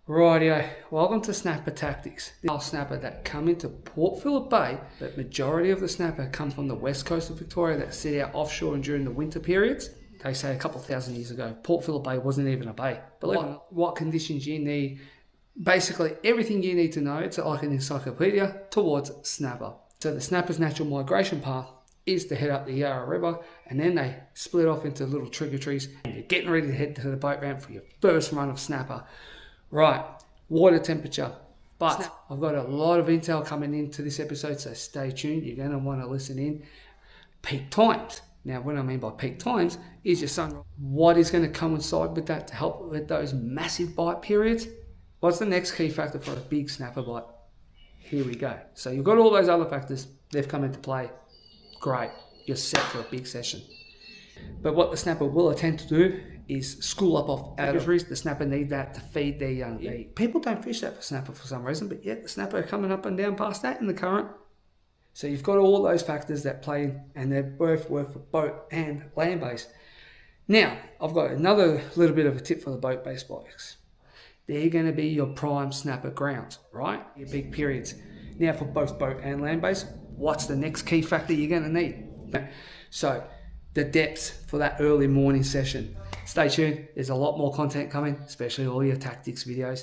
Rightio, welcome to Snapper Tactics. The snapper that come into Port Phillip Bay, but majority of the snapper come from the west coast of Victoria that sit out offshore and during the winter periods. They say a couple of thousand years ago, Port Phillip Bay wasn't even a bay. But what conditions you need, basically everything you need to know, it's like an encyclopedia towards snapper. So the snapper's natural migration path is to head up the Yarra River, and then they split off into little tributaries, and you're getting ready to head to the boat ramp for your first run of snapper. Right, water temperature. But I've got a lot of intel coming into this episode, so stay tuned. You're going to want to listen in. Peak times. Now, what I mean by peak times is your sunrise. What is going to coincide with that to help with those massive bite periods? What's the next key factor for a big snapper bite? Here we go. So you've got all those other factors. They've come into play. Great. You're set for a big session. But what the snapper will attempt to do is school up off fisheries. The snapper need that to feed their young. People don't fish that for snapper for some reason, but yet the snapper are coming up and down past that in the current. So you've got all those factors that play in, and they both work for boat and land based. Now, I've got another little bit of a tip for the boat based bikes. They're going to be your prime snapper grounds, right? Your big periods. Now for both boat and land based, what's the next key factor you're going to need? So the depth for that early morning session. Stay tuned, there's a lot more content coming, especially all your tactics videos.